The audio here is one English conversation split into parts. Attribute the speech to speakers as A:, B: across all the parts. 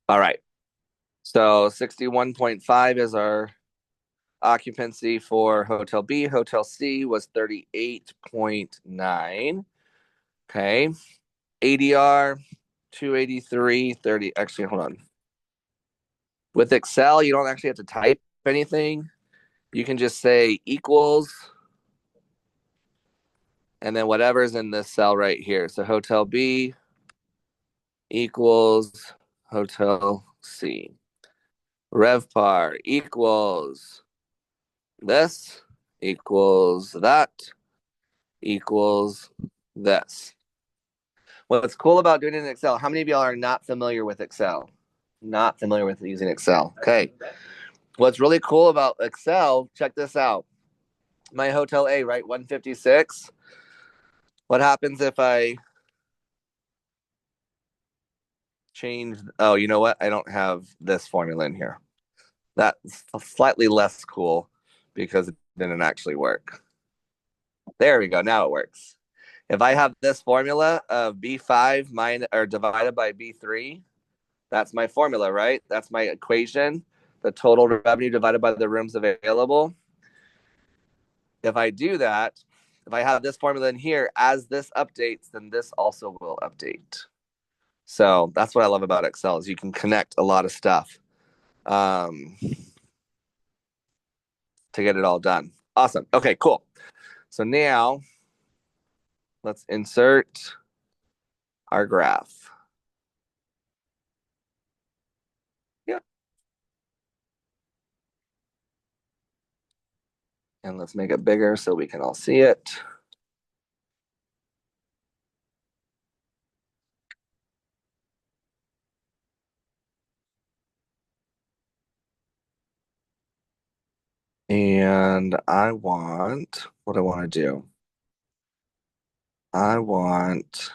A: All right. So 61.5 is our occupancy for Hotel B. Hotel C was 38.9. Okay. ADR 283, 30. Actually, hold on. With Excel, you don't actually have to type anything. You can just say equals and then whatever's in this cell right here. So Hotel B equals Hotel C. RevPAR equals this equals that equals this. What's cool about doing it in Excel, how many of y'all are not familiar with Excel? Not familiar with using Excel. Okay. What's really cool about Excel, check this out. My Hotel A, right? 156. What happens if I change? Oh, you know what? I don't have this formula in here. That's slightly less cool because it didn't actually work. There we go. Now it works. If I have this formula of B5 minus or divided by B3, that's my formula, right? That's my equation. The total revenue divided by the rooms available. If I do that, if I have this formula in here, as this updates, then this also will update. So that's what I love about Excel is you can connect a lot of stuff um, to get it all done. Awesome. Okay, cool. So now let's insert our graph. Yeah. And let's make it bigger so we can all see it. And what I want to do. I want,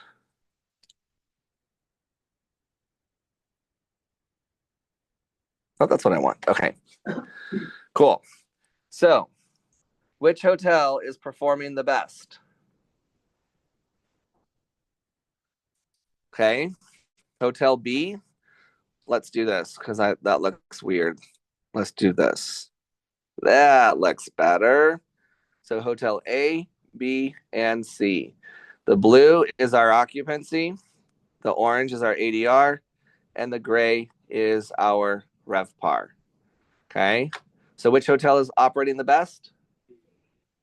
A: oh, that's what I want. Okay, cool. So, which hotel is performing the best? Okay, Hotel B. Let's do this because I that looks weird. Let's do this. That looks better. So, Hotel A, B, and C. The blue is our occupancy, the orange is our ADR, and the gray is our RevPAR. Okay. So which hotel is operating the best?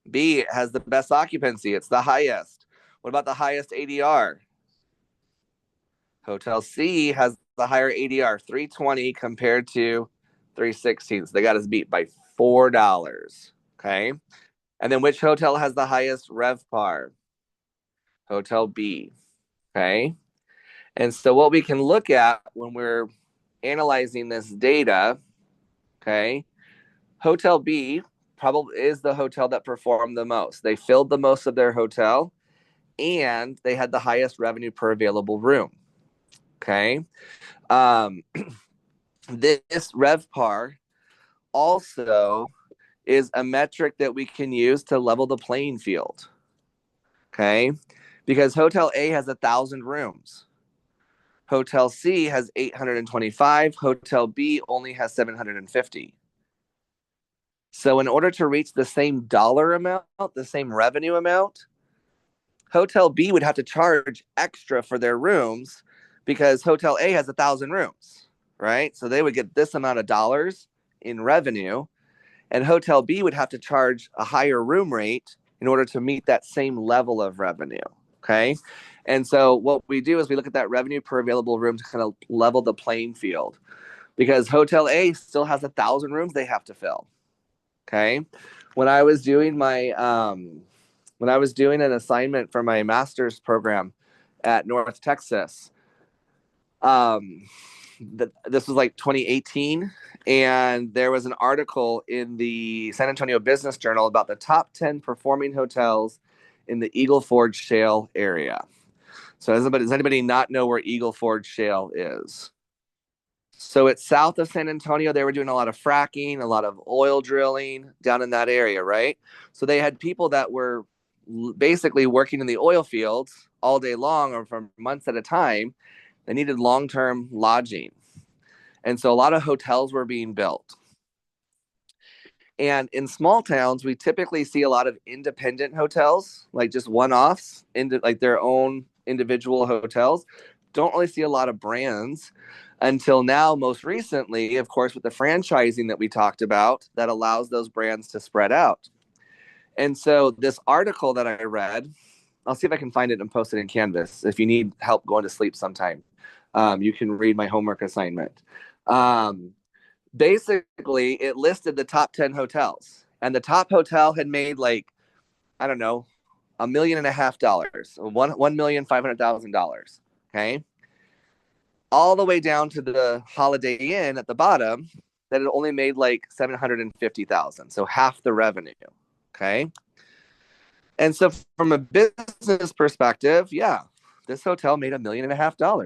A: B has the best occupancy. It's the highest. What about the highest ADR? Hotel C has the higher ADR, 320 compared to 316. So they got us beat by $4. Okay. And then which hotel has the highest RevPAR? Hotel B. Okay. And so what we can look at when we're analyzing this data, okay, Hotel B probably is the hotel that performed the most. They filled the most of their hotel and they had the highest revenue per available room. Okay. Um, this RevPAR also is a metric that we can use to level the playing field. Okay. Because Hotel A has 1,000 rooms. Hotel C has 825. Hotel B only has 750. So, in order to reach the same dollar amount, the same revenue amount, Hotel B would have to charge extra for their rooms because Hotel A has 1,000 rooms, right? So they would get this amount of dollars in revenue, and Hotel B would have to charge a higher room rate in order to meet that same level of revenue. Okay. And so what we do is we look at that revenue per available room to kind of level the playing field because Hotel A still has 1,000 rooms they have to fill. Okay. When I was doing my when I was doing an assignment for my master's program at North Texas, um, this was like 2018, and there was an article in the San Antonio Business Journal about the top 10 performing hotels in the Eagle Ford Shale area. So, does anybody not know where Eagle Ford Shale is? So it's south of San Antonio. They were doing a lot of fracking, a lot of oil drilling down in that area, right? So they had people that were basically working in the oil fields all day long or for months at a time. They needed long term lodging. And so a lot of hotels were being built. And in small towns, we typically see a lot of independent hotels, like just one-offs, like their own individual hotels. Don't really see a lot of brands until now, most recently, of course, with the franchising that we talked about, that allows those brands to spread out. And so this article that I read, I'll see if I can find it and post it in Canvas. If you need help going to sleep sometime, you can read my homework assignment. Basically, it listed the top 10 hotels, and the top hotel had made like, I don't know, $1.5 million, $1,500,000. Okay. All the way down to the Holiday Inn at the bottom that it only made like 750,000. So half the revenue. Okay. And so from a business perspective, yeah, this hotel made $1.5 million.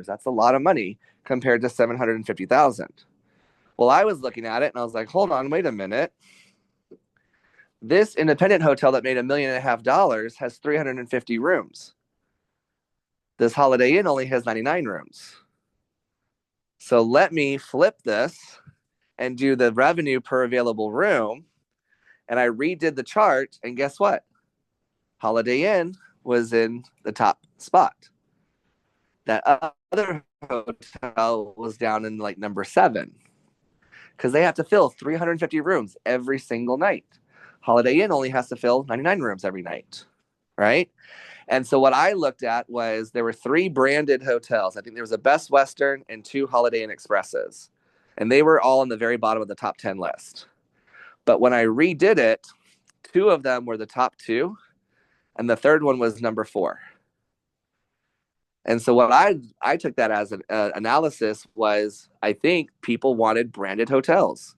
A: That's a lot of money compared to 750,000. Well, I was looking at it and I was like, hold on, wait a minute. This independent hotel that made $1.5 million has 350 rooms. This Holiday Inn only has 99 rooms. So let me flip this and do the revenue per available room. And I redid the chart, and guess what? Holiday Inn was in the top spot. That other hotel was down in like number 7 because they have to fill 350 rooms every single night. Holiday Inn only has to fill 99 rooms every night, right? And so what I looked at was there were 3 branded hotels. I think there was a Best Western and 2 Holiday Inn Expresses. And they were all in the very bottom of the top 10 list. But when I redid it, 2 of them were the top 2, and the third one was number 4. And so what I took that as an analysis was, I think people wanted branded hotels.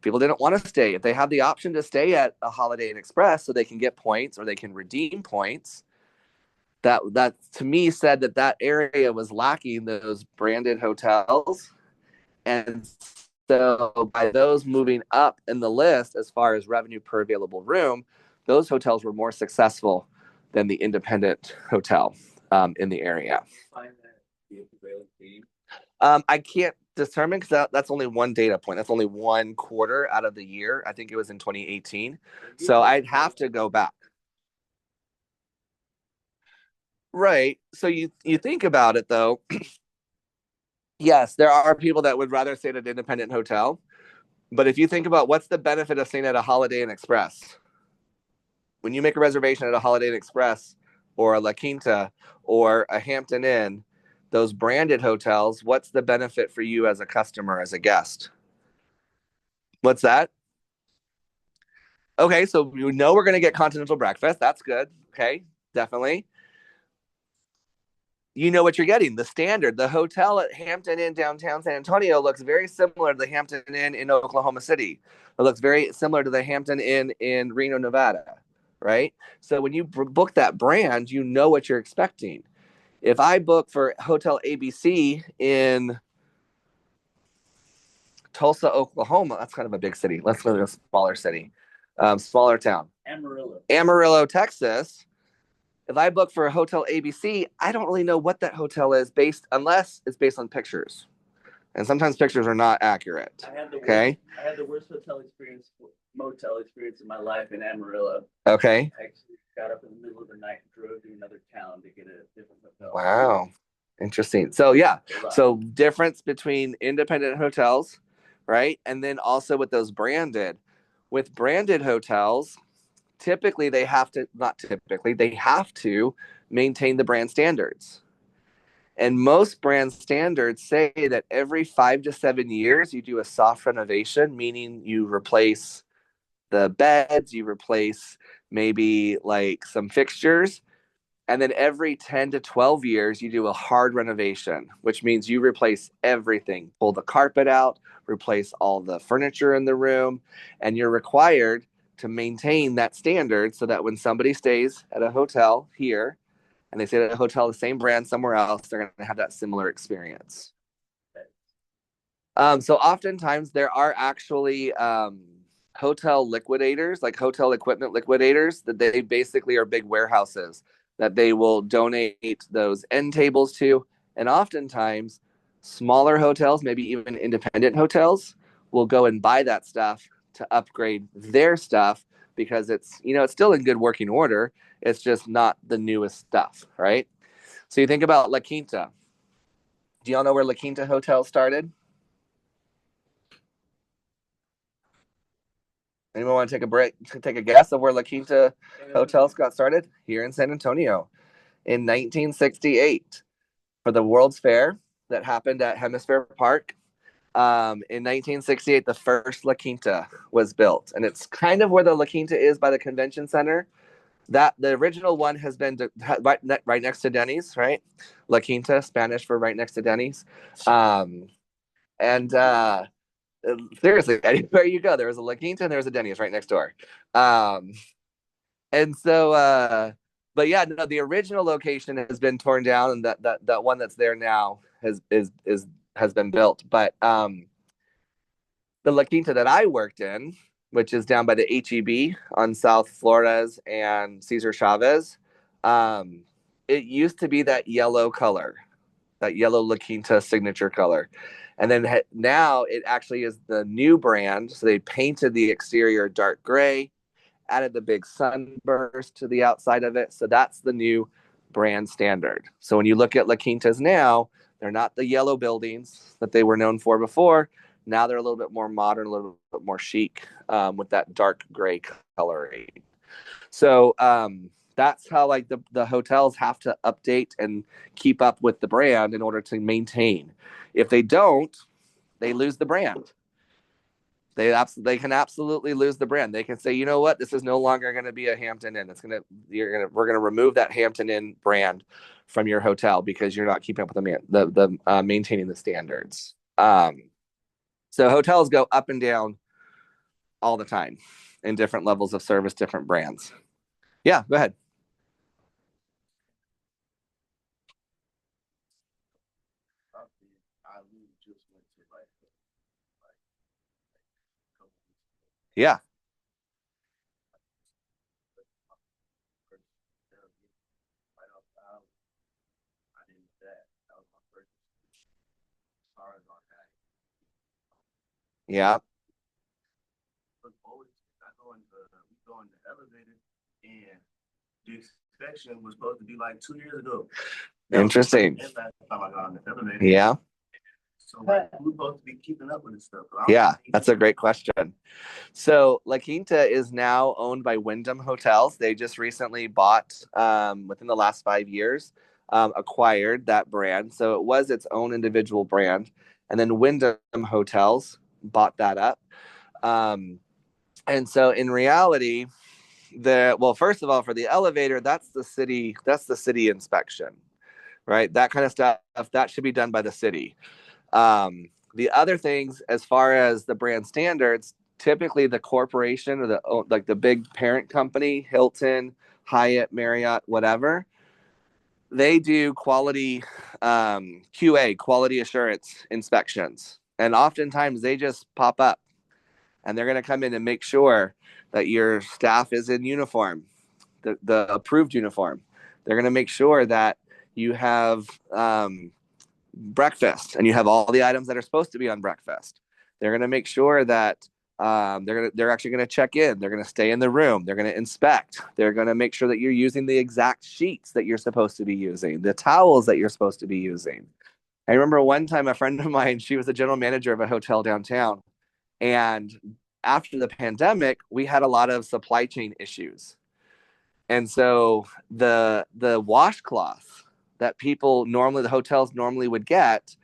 A: People didn't want to stay. If they have the option to stay at a Holiday Inn Express so they can get points or they can redeem points, that to me said that area was lacking those branded hotels. And so by those moving up in the list as far as revenue per available room, those hotels were more successful than the independent hotel in the area. I can't determine because that's only one data point. That's only one quarter out of the year. I think it was in 2018. So I'd have to go back. Right. So you think about it though. Yes, there are people that would rather stay at an independent hotel. But if you think about what's the benefit of staying at a Holiday Inn Express, when you make a reservation at a Holiday Inn Express or a La Quinta or a Hampton Inn, those branded hotels, what's the benefit for you as a customer, as a guest? What's that? Okay, so you know we're going to get continental breakfast. That's good. Okay, definitely. You know what you're getting. The standard, the hotel at Hampton Inn downtown San Antonio looks very similar to the Hampton Inn in Oklahoma City. It looks very similar to the Hampton Inn in Reno, Nevada, right? So when you book that brand, you know what you're expecting. If I book for Hotel ABC in Tulsa, Oklahoma, that's kind of a big city. Let's go to a smaller city, smaller town. Amarillo, Texas. If I book for a Hotel ABC, I don't really know what that hotel is unless it's based on pictures. And sometimes pictures are not accurate.
B: I had the worst motel experience in my life in Amarillo.
A: Okay.
B: I actually got up in the middle of the night and drove to another town to get a different hotel.
A: Wow. Interesting. So yeah. So difference between independent hotels, right? And then also with those branded. With branded hotels, typically they have to maintain the brand standards. And most brand standards say that every 5 to 7 years you do a soft renovation, meaning you replace the beds, you replace maybe like some fixtures, and then every 10 to 12 years you do a hard renovation, which means you replace everything, pull the carpet out, replace all the furniture in the room, and you're required to maintain that standard so that when somebody stays at a hotel here and they stay at a hotel the same brand somewhere else, they're going to have that similar experience. So oftentimes there are actually hotel liquidators, like hotel equipment liquidators, that they basically are big warehouses that they will donate those end tables to. And oftentimes Smaller hotels, maybe even independent hotels, will go and buy that stuff to upgrade their stuff because it's still in good working order. It's just not the newest stuff, right? So you think about La Quinta. Do y'all know where La Quinta Hotel started? Anyone want to take a break? Take a guess of where La Quinta Hotels got started? Here in San Antonio in 1968 for the World's Fair that happened at Hemisphere Park. In 1968, the first La Quinta was built, and it's kind of where the La Quinta is by the convention center. That the original one has been right next to Denny's, right? La Quinta, Spanish for right next to Denny's. And Seriously, anywhere you go, there was a La Quinta and there was a Denny's right next door. Um, and so, but yeah, no, the original location has been torn down, and that one that's there now has been built. But the La Quinta that I worked in, which is down by the HEB on South Flores and Cesar Chavez, it used to be that yellow color, that yellow La Quinta signature color. And then now it actually is the new brand. So they painted the exterior dark gray, added the big sunburst to the outside of it. So that's the new brand standard. So when you look at La Quintas now, they're not the yellow buildings that they were known for before. Now they're a little bit more modern, a little bit more chic with that dark gray coloring. So that's how like the hotels have to update and keep up with the brand in order to maintain. If they don't, they lose the brand. They can absolutely lose the brand. They can say, you know what, this is no longer going to be a Hampton Inn. We're gonna remove that Hampton Inn brand from your hotel because you're not keeping up with the maintaining the standards. So hotels go up and down all the time in different levels of service, different brands. Yeah, go ahead. Yeah, yeah.
B: The inspection was supposed to be like 2 years ago.
A: Interesting.
B: Last time I got on the elevator.
A: Yeah.
B: So like, who's supposed to be keeping up with this stuff?
A: Yeah, that's a great question. So La Quinta is now owned by Wyndham Hotels. They just recently bought, within the last 5 years, acquired that brand. So it was its own individual brand. And then Wyndham Hotels bought that up. Um, and so in reality, first of all, for the elevator, that's the city inspection, right? That kind of stuff, that should be done by the city. The other things, as far as the brand standards, typically the corporation or the big parent company, Hilton, Hyatt, Marriott, whatever, they do quality QA, quality assurance inspections, and oftentimes they just pop up and they're going to come in and make sure that your staff is in uniform, the approved uniform. They're going to make sure that you have breakfast and you have all the items that are supposed to be on breakfast. They're going to make sure that they're actually going to check in. They're going to stay in the room. They're going to inspect. They're going to make sure that you're using the exact sheets that you're supposed to be using, the towels that you're supposed to be using. I remember one time a friend of mine, she was a general manager of a hotel downtown, and after the pandemic, we had a lot of supply chain issues. And so the washcloths that the hotels normally would get,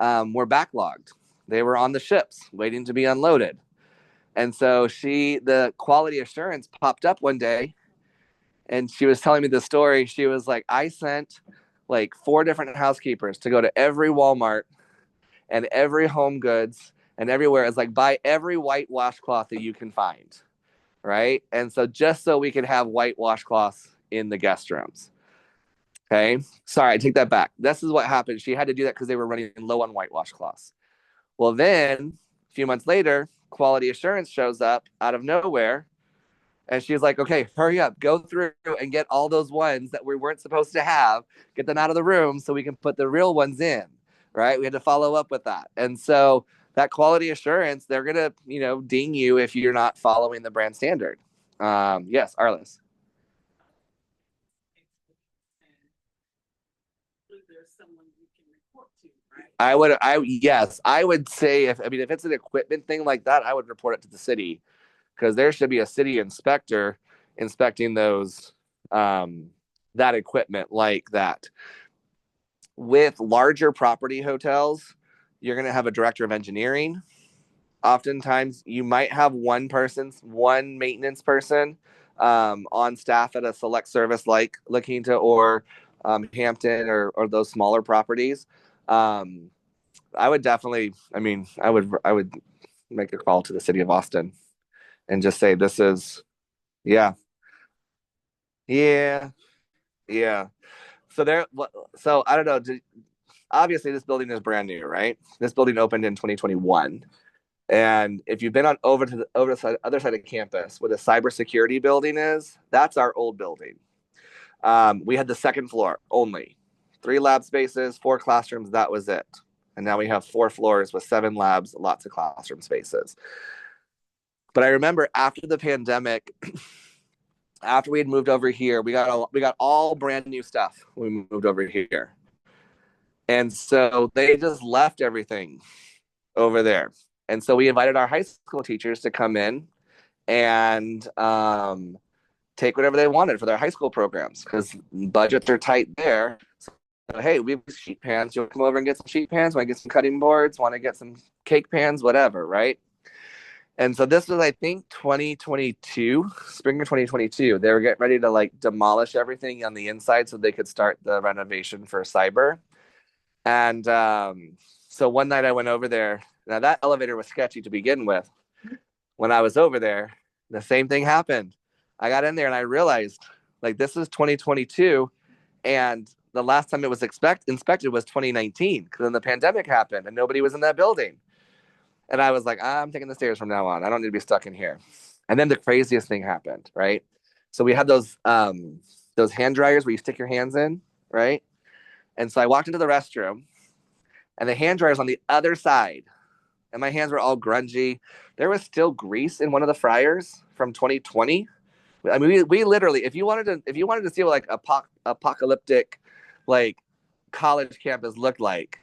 A: were backlogged. They were on the ships waiting to be unloaded. And so the quality assurance popped up one day, and she was telling me the story. She was like, I sent like four different housekeepers to go to every Walmart and every Home Goods and everywhere. It's like, buy every white washcloth that you can find. Right. And so just so we could have white washcloths in the guest rooms. Okay. Sorry, I take that back. This is what happened. She had to do that because they were running low on white washcloths. Well, then a few months later, quality assurance shows up out of nowhere. And she's like, okay, hurry up, go through and get all those ones that we weren't supposed to have, get them out of the room so we can put the real ones in. right? We had to follow up with that. And so that quality assurance, they're going to, ding you if you're not following the brand standard. Yes, Arliss. Yes, I would say if it's an equipment thing like that, I would report it to the city because there should be a city inspector inspecting that equipment like that. With larger property hotels, you're going to have a director of engineering. Oftentimes, you might have one maintenance person on staff at a select service like La Quinta or Hampton or those smaller properties. Um, I would definitely, I would make a call to the city of Austin and just say, this is, yeah, yeah, yeah. So there, so I don't know. Obviously, this building is brand new, right? This building opened in 2021. And if you've been on over the other side of campus, where the cybersecurity building is, that's our old building. We had the second floor only, 3 lab spaces, 4 classrooms. That was it. And now we have 4 floors with 7 labs, lots of classroom spaces. But I remember after the pandemic, after we had moved over here, we got all brand new stuff when we moved over here, and so they just left everything over there. And so we invited our high school teachers to come in and take whatever they wanted for their high school programs because budgets are tight there. So, hey, we have sheet pans. You want to come over and get some sheet pans? Want to get some cutting boards? Want to get some cake pans? Whatever, right? And so this was, I think, 2022, spring of 2022. They were getting ready to like demolish everything on the inside so they could start the renovation for cyber. And so one night I went over there. Now that elevator was sketchy to begin with. When I was over there, the same thing happened. I got in there and I realized like this is 2022 and the last time it was inspected was 2019 because then the pandemic happened and nobody was in that building. And I was like, I'm taking the stairs from now on. I don't need to be stuck in here. And then the craziest thing happened, right? So we had those hand dryers where you stick your hands in, right? And so I walked into the restroom and the hand dryer's on the other side. And my hands were all grungy. There was still grease in one of the fryers from 2020. I mean, we literally, if you wanted to see what like apocalyptic, like college campus looked like,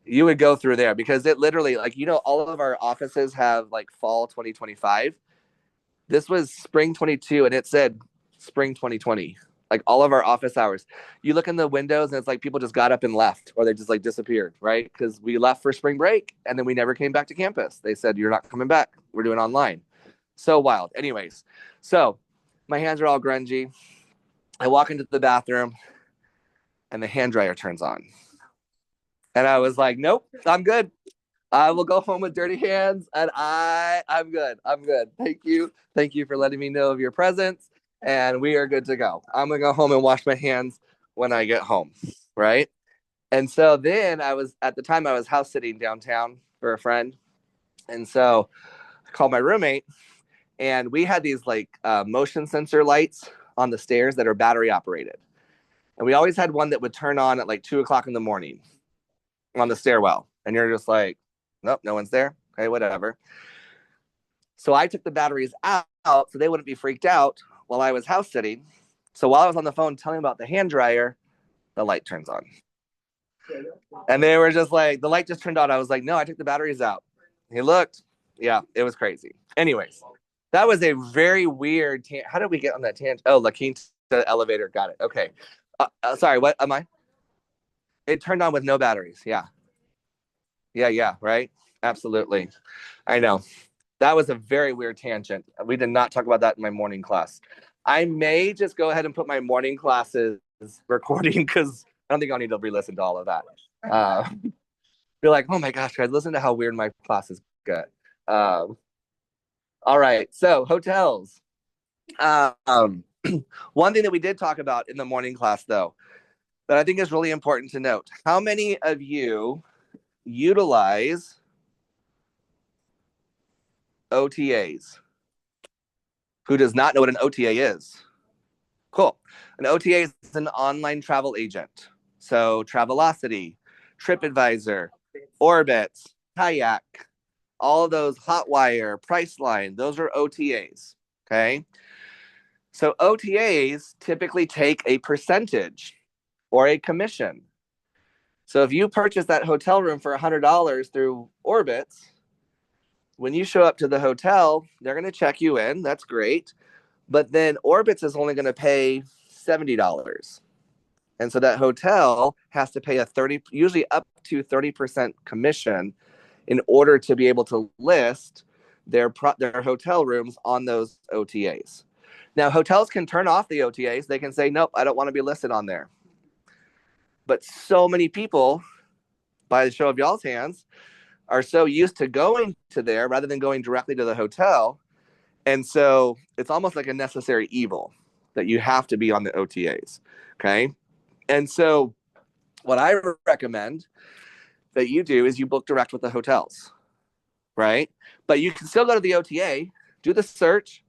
A: you would go through there because it literally, like, all of our offices have like fall 2025. This was spring 22 and it said spring 2020. Like all of our office hours. You look in the windows and it's like people just got up and left or they just like disappeared, right? Because we left for spring break and then we never came back to campus. They said, you're not coming back. We're doing online. So wild. Anyways, so my hands are all grungy. I walk into the bathroom and the hand dryer turns on. And I was like, nope, I'm good. I will go home with dirty hands and I'm good. I'm good. Thank you. Thank you for letting me know of your presence. And we are good to go. I'm gonna go home and wash my hands when I get home. Right. And so then at the time I was house sitting downtown for a friend. And so I called my roommate and we had these like motion sensor lights on the stairs that are battery operated. And we always had one that would turn on at like 2 o'clock in the morning on the stairwell. And you're just like, nope, no one's there. Okay, whatever. So I took the batteries out so they wouldn't be freaked out while I was house sitting. So while I was on the phone telling about the hand dryer, the light turns on. And they were just like, the light just turned on. I was like, no, I took the batteries out. He looked. Yeah, it was crazy. Anyways, that was a very weird. How did we get on that tangent? Oh, La Quinta elevator. Got it. Okay. Sorry, what am I? It turned on with no batteries. Yeah. Yeah, yeah, right? Absolutely. I know. That was a very weird tangent. We did not talk about that in my morning class. I may just go ahead and put my morning classes recording because I don't think I'll need to re-listen to all of that. Uh, be like, oh my gosh, guys, listen to how weird my classes get. All right, so hotels. Um, one thing that we did talk about in the morning class, though, that I think is really important to note: how many of you utilize OTAs? Who does not know what an OTA is? Cool. An OTA is an online travel agent. So Travelocity, TripAdvisor, Orbitz, Kayak, all of those Hotwire, Priceline, those are OTAs. Okay. So OTAs typically take a percentage or a commission. So if you purchase that hotel room for $100 through Orbitz, when you show up to the hotel, they're going to check you in. That's great. But then Orbitz is only going to pay $70. And so that hotel has to pay a 30, usually up to 30% commission in order to be able to list their hotel rooms on those OTAs. Now, hotels can turn off the OTAs. They can say, nope, I don't want to be listed on there. But so many people, by the show of y'all's hands, are so used to going to there rather than going directly to the hotel. And so it's almost like a necessary evil that you have to be on the OTAs. Okay. And so what I recommend that you do is you book direct with the hotels, right? But you can still go to the OTA, do the search,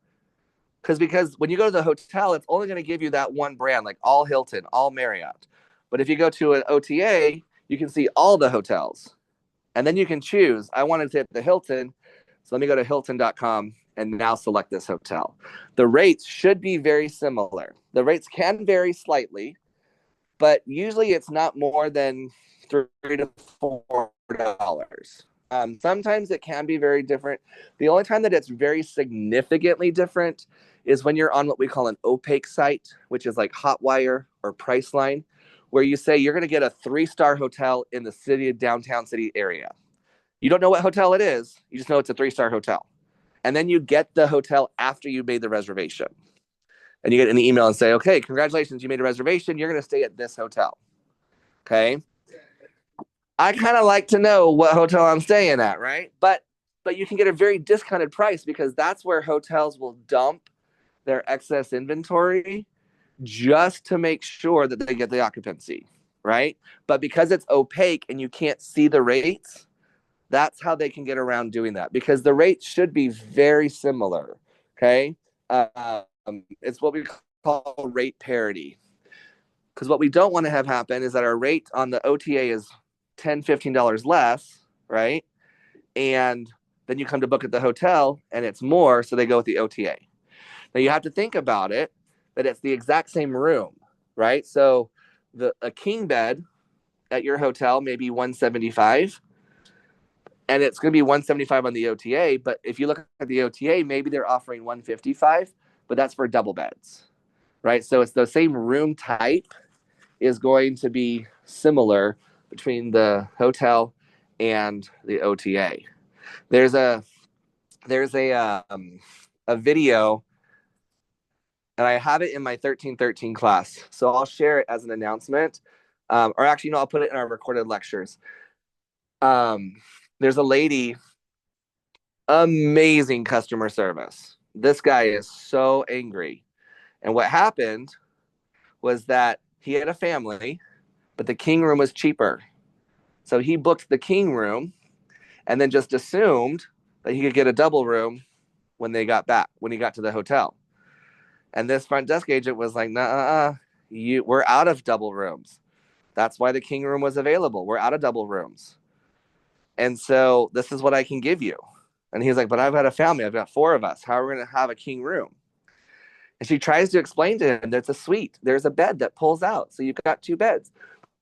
A: because when you go to the hotel, it's only going to give you that one brand, like all Hilton, all Marriott. But if you go to an OTA, you can see all the hotels. And then you can choose, I want to stay at the Hilton. So let me go to Hilton.com and now select this hotel. The rates should be very similar. The rates can vary slightly, but usually it's not more than $3 to $4. Sometimes it can be very different. The only time that it's very significantly different is when you're on what we call an opaque site, which is like Hotwire or Priceline, where you say you're going to get a 3-star hotel in the city, downtown city area. You don't know what hotel it is. You just know it's a 3-star hotel. And then you get the hotel after you made the reservation. And you get an email and say, okay, congratulations, you made a reservation. You're going to stay at this hotel. Okay. I kind of like to know what hotel I'm staying at, right? But you can get a very discounted price because that's where hotels will dump their excess inventory just to make sure that they get the occupancy, right? But because it's opaque and you can't see the rates, that's how they can get around doing that because the rates should be very similar, okay? It's what we call rate parity. Because what we don't want to have happen is that our rate on the OTA is $10, $15 less, right? And then you come to book at the hotel and it's more, so they go with the OTA. Now you have to think about it that it's the exact same room, right? So a king bed at your hotel may be 175 and it's going to be 175 on the OTA, but if you look at the OTA, maybe they're offering 155, but that's for double beds, right? So it's the same room type is going to be similar between the hotel and the OTA. There's a video, and I have it in my 1313 class, so I'll share it as an announcement, or actually, no, I'll put it in our recorded lectures. There's a lady, amazing customer service. This guy is so angry, and what happened was that he had a family, but the king room was cheaper. So he booked the king room and then just assumed that he could get a double room when he got to the hotel. And this front desk agent was like, nah, we're out of double rooms. That's why the king room was available. We're out of double rooms. And so this is what I can give you. And he's like, but I've got a family. I've got 4 of us. How are we going to have a king room? And she tries to explain to him there's a suite. There's a bed that pulls out. So you've got 2 beds.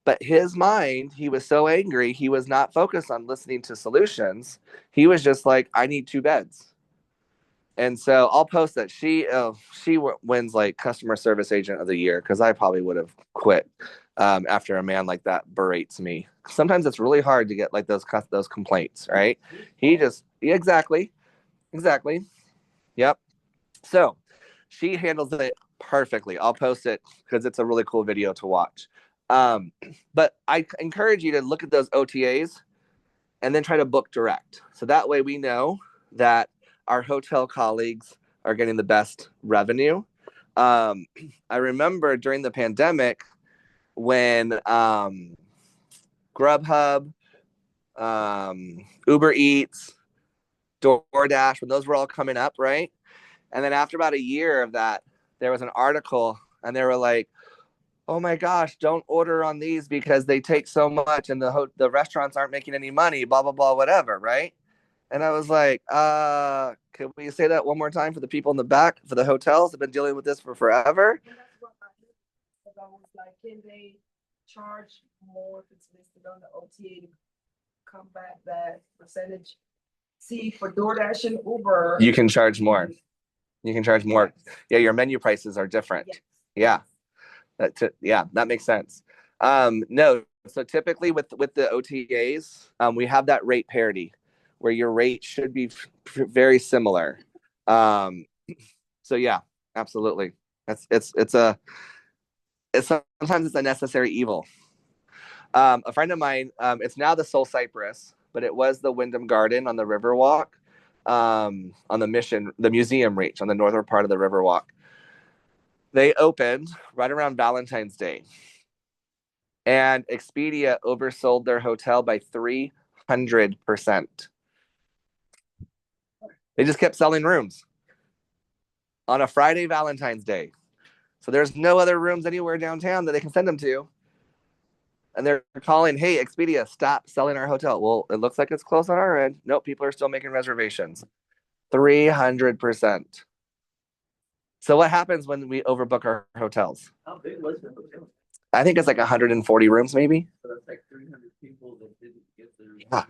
A: But his mind, he was so angry, he was not focused on listening to solutions. He was just like, I need 2 beds. And so I'll post that she wins like customer service agent of the year because I probably would have quit after a man like that berates me. Sometimes it's really hard to get like those complaints, right? Exactly. Yep. So she handles it perfectly. I'll post it because it's a really cool video to watch. But I encourage you to look at those OTAs and then try to book direct. So that way we know that our hotel colleagues are getting the best revenue. I remember during the pandemic when Grubhub, Uber Eats, DoorDash, when those were all coming up, right? And then after about a year of that, there was an article and they were like, oh my gosh, don't order on these because they take so much and the restaurants aren't making any money, blah blah blah, whatever, right? And I was like, can we say that one more time for the people in the back for the hotels have been dealing with this for forever?
B: And that's what I heard. Because I was like, can they charge more if it's listed on the OTA to combat that percentage? See, for DoorDash and Uber,
A: You can charge more. You can charge more. Yeah, your menu prices are different.
B: yes.
A: Yeah. Yeah, that makes sense. No, so typically with the OTAs, we have that rate parity where your rate should be very similar. Um, so yeah, absolutely. It's sometimes it's a necessary evil. A friend of mine, it's now the Soul Cypress, but it was the Wyndham Garden on the Riverwalk, on the museum reach on the northern part of the Riverwalk. They opened right around Valentine's Day, and Expedia oversold their hotel by 300%. They just kept selling rooms on a Friday, Valentine's Day. So there's no other rooms anywhere downtown that they can send them to. And they're calling, hey, Expedia, stop selling our hotel. Well, it looks like it's close on our end. Nope, people are still making reservations. 300%. So what happens when we overbook our hotels?
B: How big was the hotel?
A: I think it's like 140 rooms, maybe.
B: So that's like 300 people that didn't get their.
A: Yeah.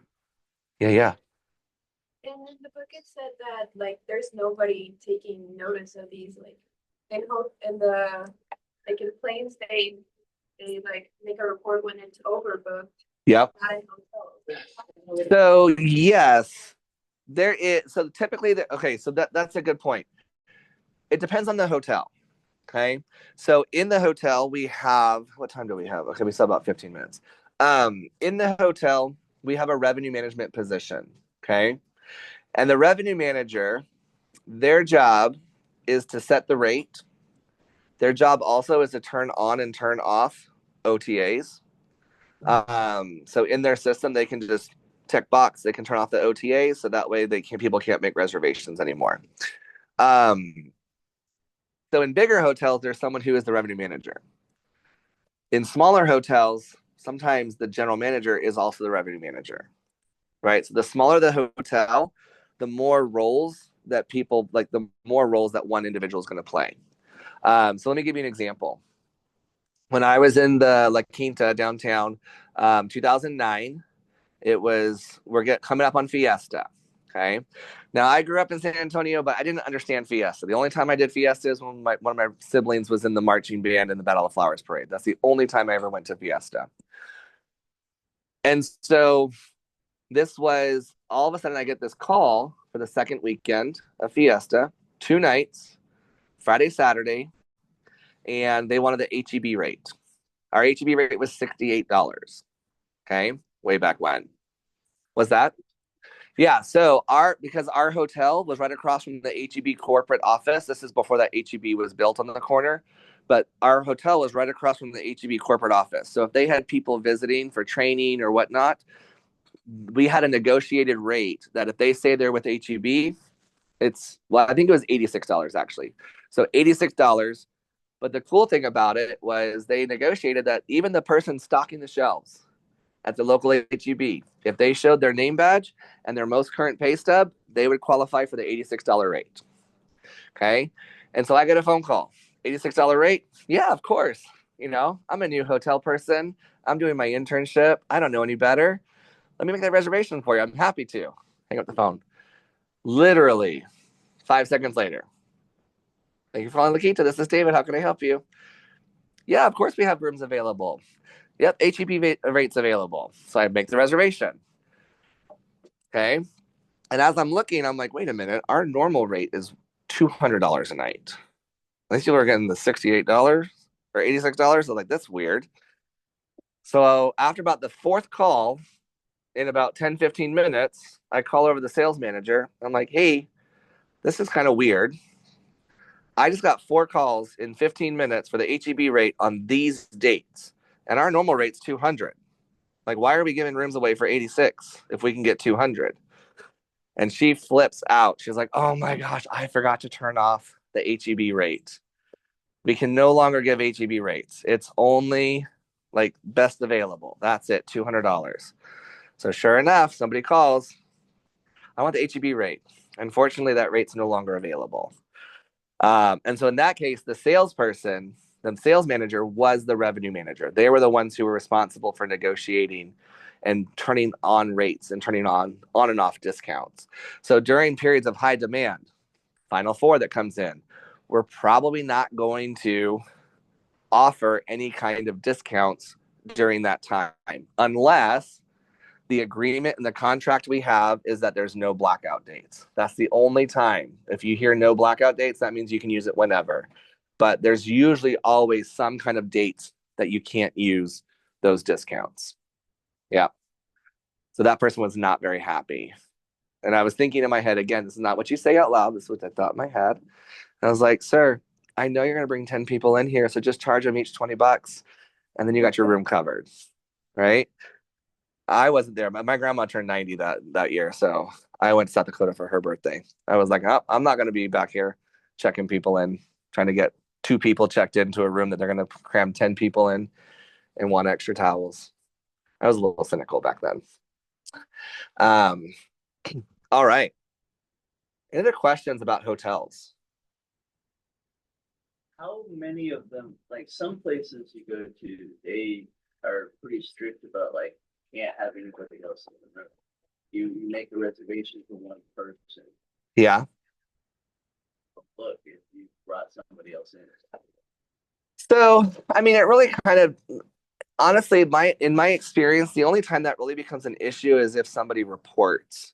A: Yeah, yeah.
C: And in the book it said that like there's nobody taking notice of these like in the like in planes they like make a report when it's overbooked.
A: Yep.
C: Not in hotels.
A: So yes, there is. So typically, okay. So that's a good point. It depends on the hotel. Okay. So in the hotel, we have what time do we have? Okay, we still have about 15 minutes. In the hotel, we have a revenue management position. Okay. And the revenue manager, their job is to set the rate. Their job also is to turn on and turn off OTAs. So in their system, they can just tick box. They can turn off the OTAs, so that way people can't make reservations anymore. So in bigger hotels, there's someone who is the revenue manager. In smaller hotels, sometimes the general manager is also the revenue manager, right? So the smaller the hotel, the more roles that people like, the more roles that one individual is going to play. So let me give you an example. When I was in the La Quinta downtown, 2009, we're coming up on Fiesta. Okay. Now I grew up in San Antonio, but I didn't understand Fiesta. The only time I did Fiesta is when one of my siblings was in the marching band in the Battle of Flowers parade. That's the only time I ever went to Fiesta. And so this was all of a sudden I get this call for the second weekend of Fiesta, 2 nights, Friday, Saturday, and they wanted the HEB rate. Our HEB rate was $68. Okay. Way back when. Was that? Yeah, so because our hotel was right across from the HEB corporate office. This is before that HEB was built on the corner, but our hotel was right across from the HEB corporate office. So if they had people visiting for training or whatnot, we had a negotiated rate that if they stay there with HEB, I think it was $86 actually. So $86. But the cool thing about it was they negotiated that even the person stocking the shelves at the local HEB, if they showed their name badge and their most current pay stub, they would qualify for the $86 rate. Okay. And so I get a phone call, $86 rate. Yeah, of course. I'm a new hotel person. I'm doing my internship. I don't know any better. Let me make that reservation for you. I'm happy to. Hang up the phone. Literally 5 seconds later. Thank you for calling La Quinta. This is David. How can I help you? Yeah, of course we have rooms available. Yep, HEB rates available. So I make the reservation. Okay. And as I'm looking, I'm like, wait a minute, our normal rate is $200 a night. These people are getting the $68 or $86. So like, that's weird. So after about the fourth call, in about 10, 15 minutes, I call over the sales manager. I'm like, hey, this is kind of weird. I just got 4 calls in 15 minutes for the HEB rate on these dates. And our normal rate's 200. Like, why are we giving rooms away for 86 if we can get 200? And she flips out. She's like, oh my gosh, I forgot to turn off the HEB rate. we can no longer give HEB rates. It's only like best available. That's it, $200. So sure enough, somebody calls, I want the HEB rate. Unfortunately, that rate's no longer available. And so in that case, the salesperson, the sales manager was the revenue manager. They were the ones who were responsible for negotiating and turning on rates and turning on and off discounts. So during periods of high demand, Final Four that comes in, we're probably not going to offer any kind of discounts during that time unless the agreement and the contract we have is that there's no blackout dates. That's the only time. If you hear no blackout dates, that means you can use it whenever. But there's usually always some kind of dates that you can't use those discounts. Yeah. So that person was not very happy. And I was thinking in my head, again, this is not what you say out loud. This is what I thought in my head. And I was like, sir, I know you're going to bring 10 people in here. So just charge them each $20 and then you got your room covered. Right. I wasn't there. My grandma turned 90 that year, so I went to South Dakota for her birthday. I was like, oh, I'm not going to be back here checking people in, trying to get 2 people checked into a room that they're going to cram 10 people in and want extra towels. I was a little cynical back then. Um, all right. Any other questions about hotels?
D: How many of them, like some places you go to, they are pretty strict about like can't have anybody else in the room. You make a reservation for one person.
A: Yeah.
D: But look, if you brought somebody else in.
A: So, I mean, it really kind of honestly, in my experience, the only time that really becomes an issue is if somebody reports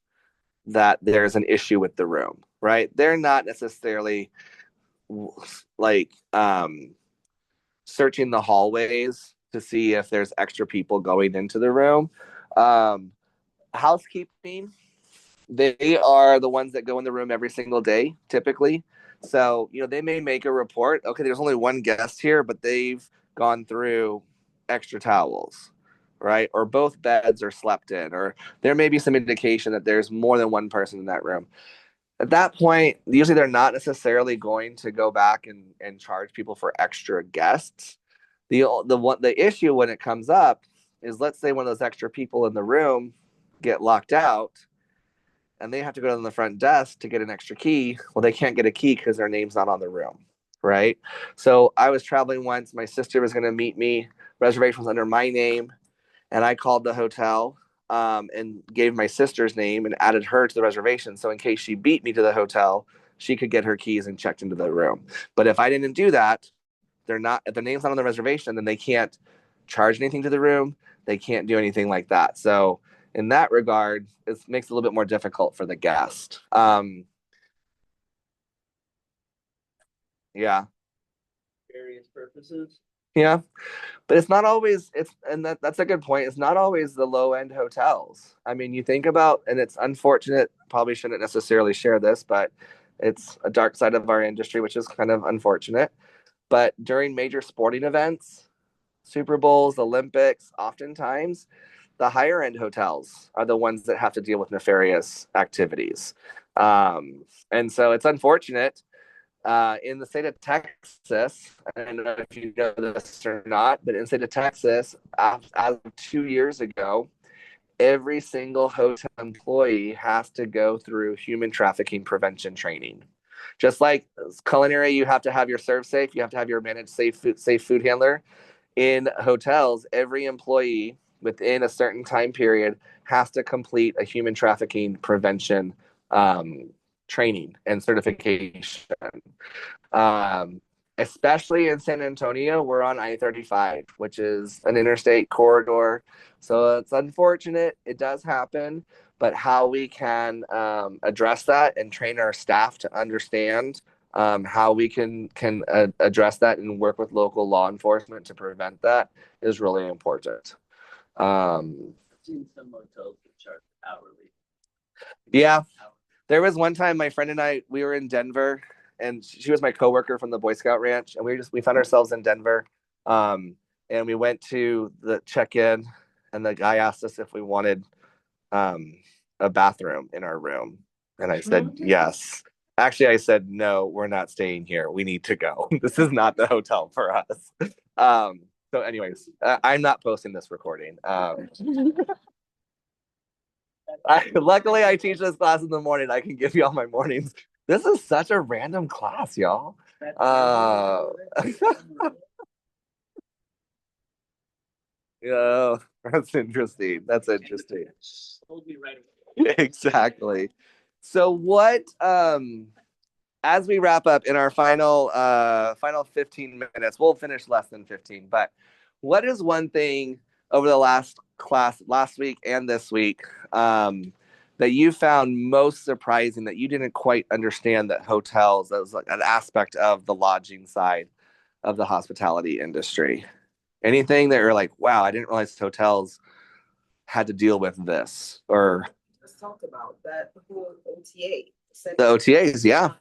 A: that there's an issue with the room, right? They're not necessarily like searching the hallways to see if there's extra people going into the room. Um, Housekeeping, they are the ones that go in the room every single day, typically. So, they may make a report. Okay, there's only one guest here, but they've gone through extra towels, right? Or both beds are slept in, or there may be some indication that there's more than one person in that room. At that point, usually they're not necessarily going to go back and charge people for extra guests. The issue when it comes up is, let's say one of those extra people in the room get locked out and they have to go to the front desk to get an extra key. Well, they can't get a key because their name's not on the room, right? So I was traveling once. My sister was going to meet me. Reservation was under my name, and I called the hotel and gave my sister's name and added her to the reservation. So in case she beat me to the hotel, she could get her keys and checked into the room. But if I didn't do that, if the name's not on the reservation, then they can't charge anything to the room. They can't do anything like that. So in that regard, it makes it a little bit more difficult for the guest. Yeah.
D: Various purposes.
A: Yeah. But it's not always that's a good point. It's not always the low end hotels. I mean, you think about, and it's unfortunate, probably shouldn't necessarily share this, but it's a dark side of our industry, which is kind of unfortunate. But during major sporting events, Super Bowls, Olympics, oftentimes the higher end hotels are the ones that have to deal with nefarious activities. And so it's unfortunate. In the state of Texas, I don't know if you know this or not, but in the state of Texas, as of 2 years ago, every single hotel employee has to go through human trafficking prevention training. Just like culinary, you have to have your serve safe, you have to have your managed safe food handler. In hotels, every employee within a certain time period has to complete a human trafficking prevention training and certification. Especially in San Antonio, we're on I-35, which is an interstate corridor. So it's unfortunate. It does happen. But how we can address that and train our staff to understand how we can address that and work with local law enforcement to prevent that is really important.
D: I've seen some hotels that charge hourly.
A: Yeah. There was one time my friend and we were in Denver, and she was my coworker from the Boy Scout Ranch, and we found ourselves in Denver, and we went to the check-in, and the guy asked us if we wanted a bathroom in our room, and I said yes. Actually, I said, no, we're not staying here. We need to go. This is not the hotel for us. Um, so, anyways, I'm not posting this recording. Luckily, I teach this class in the morning. I can give you all my mornings. This is such a random class, y'all. Uh, yeah, that's interesting. That's interesting.
D: Told me right away.
A: Exactly. So, what as we wrap up in our final 15 minutes, we'll finish less than 15, but what is one thing over the last week and this week that you found most surprising that you didn't quite understand that hotels, that was like an aspect of the lodging side of the hospitality industry? Anything that you're like, wow, I didn't realize hotels had to deal with this, or
B: Let's talk about that, the whole OTA.
A: the OTAs? Yeah,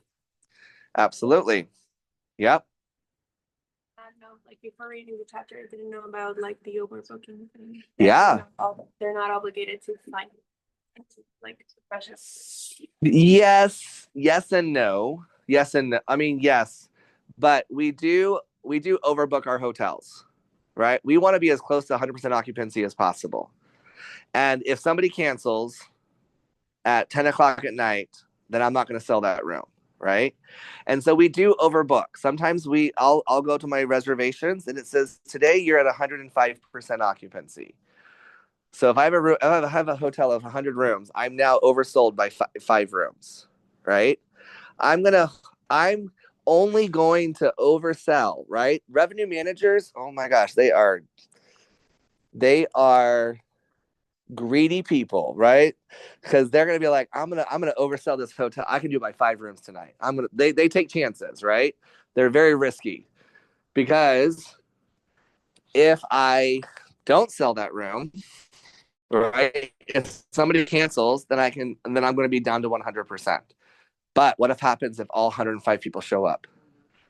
A: absolutely. Yep.
C: I don't know, like before reading the chapter, I didn't know about like the overbooking thing.
A: Yeah.
C: They're not obligated to find like suppression.
A: Yes and no. Yes and no. I mean, yes, but we do overbook our hotels, right? We want to be as close to 100% occupancy as possible. And if somebody cancels at 10 o'clock at night, then I'm not going to sell that room, right? And so we do overbook. Sometimes I'll go to my reservations and it says today you're at 105% occupancy. So if I have a hotel of 100 rooms, I'm now oversold by five rooms, right? I'm gonna I'm only going to oversell, right? Revenue managers, oh my gosh, they are greedy people, right? Because they're gonna be like, I'm gonna oversell this hotel. I can do it by five rooms tonight. They take chances, right? They're very risky because if I don't sell that room, right? If somebody cancels, then I'm going to be down to 100%. But what if happens if all 105 people show up?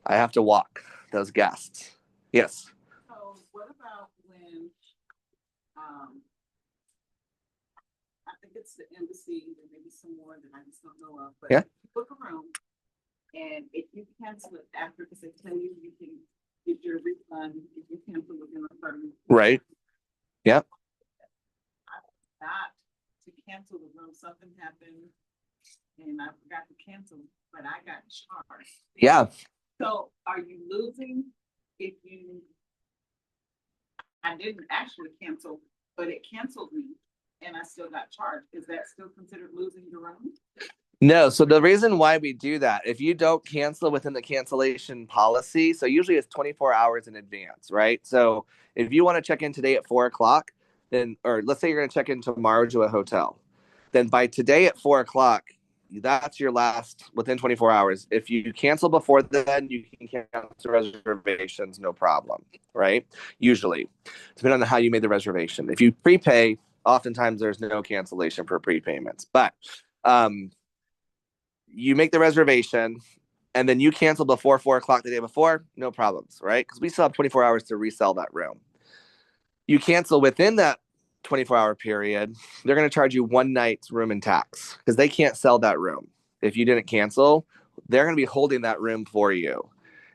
A: I have to walk those guests. Yes.
B: So what about when, um, I think it's the embassy, there may be some more that I just don't know of, but
A: Yeah.
B: you book a room, and if you cancel it after, because they tell you you can get your refund if you cancel within a certain.
A: Right. Yep.
B: I forgot to cancel the room, something happened, and I forgot to cancel, but I got charged.
A: Yeah.
B: So are you losing if you, I didn't actually cancel, but it canceled me and I still got charged? Is that still considered losing your room?
A: No. So the reason why we do that, if you don't cancel within the cancellation policy, so usually it's 24 hours in advance, right? So if you want to check in today at 4 o'clock, then, or let's say you're going to check in tomorrow to a hotel, then by today at 4 o'clock, that's your last within 24 hours. If you cancel before then, you can cancel reservations, no problem, right? Usually, depending on how you made the reservation. If you prepay, oftentimes there's no cancellation for prepayments, but um, you make the reservation and then you cancel before 4 o'clock the day before, no problems, right? Because we still have 24 hours to resell that room. You cancel within that 24-hour period, they're going to charge you one night's room and tax because they can't sell that room. If you didn't cancel, they're going to be holding that room for you.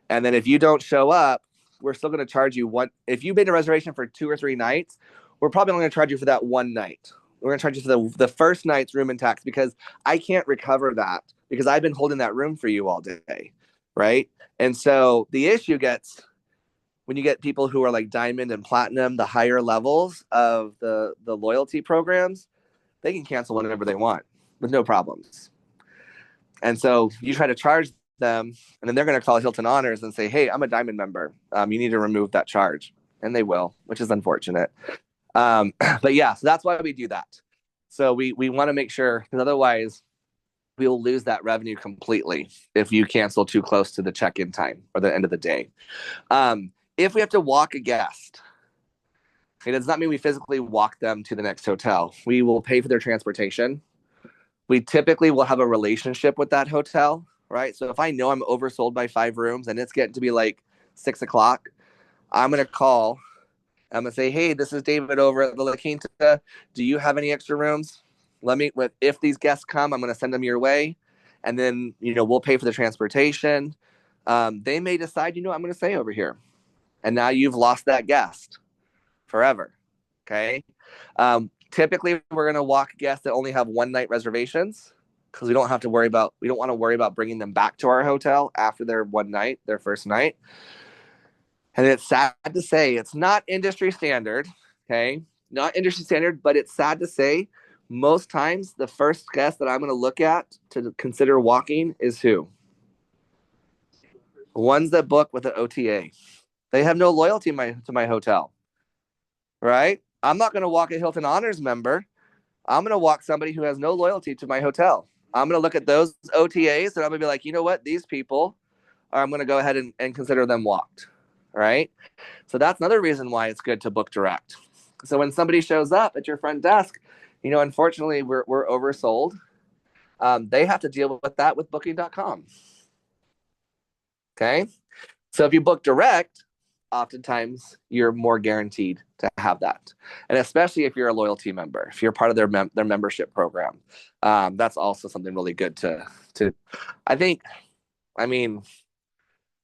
A: And then if you don't show up, we're still going to charge you one. If you made a reservation for 2 or 3 nights, we're probably only going to charge you for that one night. We're going to charge you for the first night's room and tax because I can't recover that because I've been holding that room for you all day. Right. And so the issue gets when you get people who are like diamond and platinum, the higher levels of the loyalty programs, they can cancel whenever they want with no problems. And so you try to charge them, and then they're going to call Hilton Honors and say, "Hey, I'm a diamond member. You need to remove that charge," and they will, which is unfortunate. But yeah, so that's why we do that. So we want to make sure because otherwise we will lose that revenue completely if you cancel too close to the check-in time or the end of the day. If we have to walk a guest, it does not mean we physically walk them to the next hotel. We will pay for their transportation. We typically will have a relationship with that hotel, right? So if I know I'm oversold by five rooms and it's getting to be like 6 o'clock, I'm going to call. I'm going to say, hey, this is David over at the La Quinta. Do you have any extra rooms? If these guests come, I'm going to send them your way. and then we'll pay for the transportation. They may decide, I'm going to stay over here, and now you've lost that guest forever. Okay. Typically, we're going to walk guests that only have one night reservations because we don't want to worry about bringing them back to our hotel after their first night. And it's sad to say it's not industry standard. Okay. Not industry standard, but it's sad to say most times the first guest that I'm going to look at to consider walking is who? Ones that book with an OTA. They have no loyalty to my hotel, right? I'm not going to walk a Hilton Honors member. I'm going to walk somebody who has no loyalty to my hotel. I'm going to look at those OTAs and I'm going to be like, you know what? These people, I'm going to go ahead and consider them walked, right? So that's another reason why it's good to book direct. So when somebody shows up at your front desk, unfortunately, we're oversold. They have to deal with that with booking.com. Okay. So if you book direct, oftentimes you're more guaranteed to have that. And especially if you're a loyalty member, if you're part of their membership program, that's also something really good to, I mean,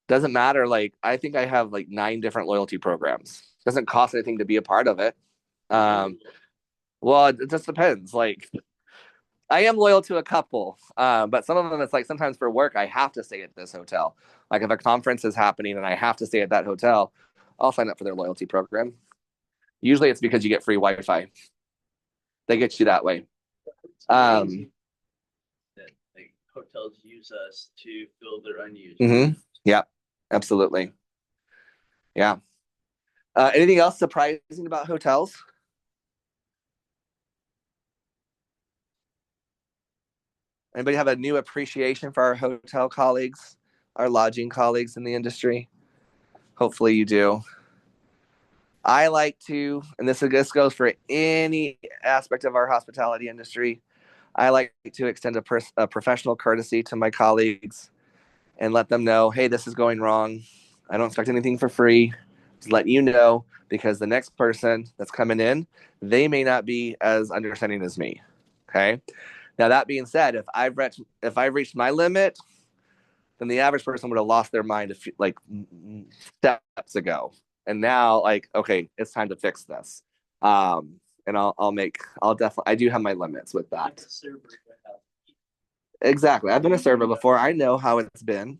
A: doesn't matter. Like, I think I have like 9 different loyalty programs. Doesn't cost anything to be a part of it. Well, it just depends. Like, I am loyal to a couple, but some of them, it's like sometimes for work, I have to stay at this hotel. Like if a conference is happening and I have to stay at that hotel, I'll sign up for their loyalty program. Usually it's because you get free Wi-Fi. They get you that way.
D: That like hotels use us to fill their unused.
A: Yeah, absolutely. Yeah. Anything else surprising about hotels? Anybody have a new appreciation for our hotel colleagues, our lodging colleagues in the industry? Hopefully you do. I like to, and this goes for any aspect of our hospitality industry, I like to extend a professional courtesy to my colleagues and let them know, hey, this is going wrong. I don't expect anything for free. Just letting you know, because the next person that's coming in, they may not be as understanding as me. Okay. Now that being said, if I've reached my limit, then the average person would have lost their mind like steps ago. And now, like, okay, it's time to fix this. And I'll definitely, I do have my limits with that. Exactly. I've been a server before. I know how it's been.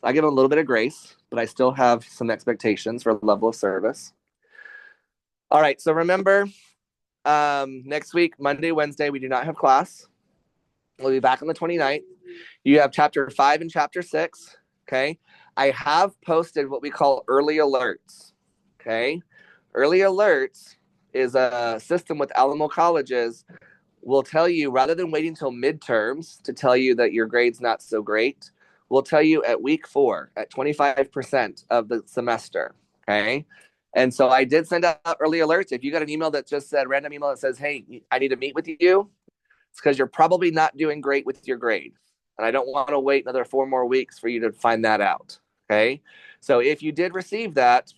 A: I give a little bit of grace, but I still have some expectations for level of service. All right. So remember, next week, Monday, Wednesday, we do not have class. We'll be back on the 29th. You have chapter 5 and chapter 6. Okay. I have posted what we call early alerts. Okay. Early alerts is a system with Alamo colleges will tell you, rather than waiting until midterms to tell you that your grade's not so great, we'll tell you at week 4 at 25% of the semester. Okay. And so I did send out early alerts. If you got an email that just said, random email that says, hey, I need to meet with you, it's because you're probably not doing great with your grade. And I don't want to wait another 4 more weeks for you to find that out. Okay. So if you did receive that,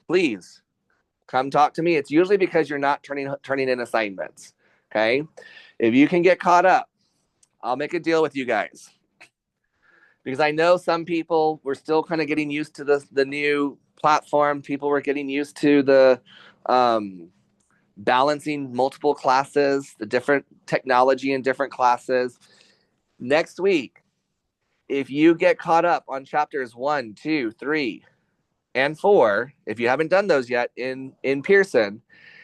A: please come talk to me. It's usually because you're not turning in assignments. Okay. If you can get caught up, I'll make a deal with you guys. Because I know some people were still kind of getting used to the new platform. People were getting used to the balancing multiple classes, the different technology in different classes. Next week, if you get caught up on chapters 1, 2, 3, and 4, if you haven't done those yet in Pearson,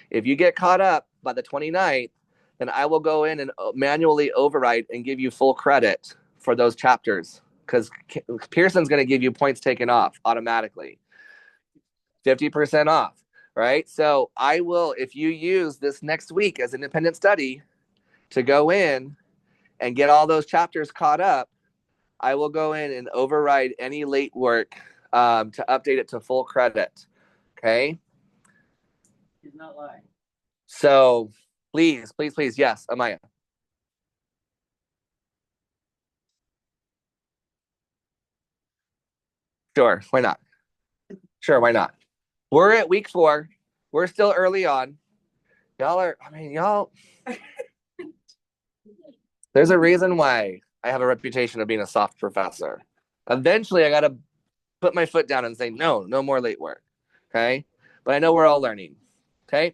A: if you get caught up by the 29th, then I will go in and manually override and give you full credit for those chapters, because Pearson's going to give you points taken off automatically. 50% off, right? So I will, if you use this next week as independent study to go in and get all those chapters caught up, I will go in and override any late work to update it to full credit. Okay.
D: He's not lying.
A: So please, please, please. Yes, Amaya. Sure. Why not? Sure. Why not? We're at week 4. We're still early on. Y'all, there's a reason why I have a reputation of being a soft professor. Eventually, I got to put my foot down and say, no more late work. Okay. But I know we're all learning. Okay.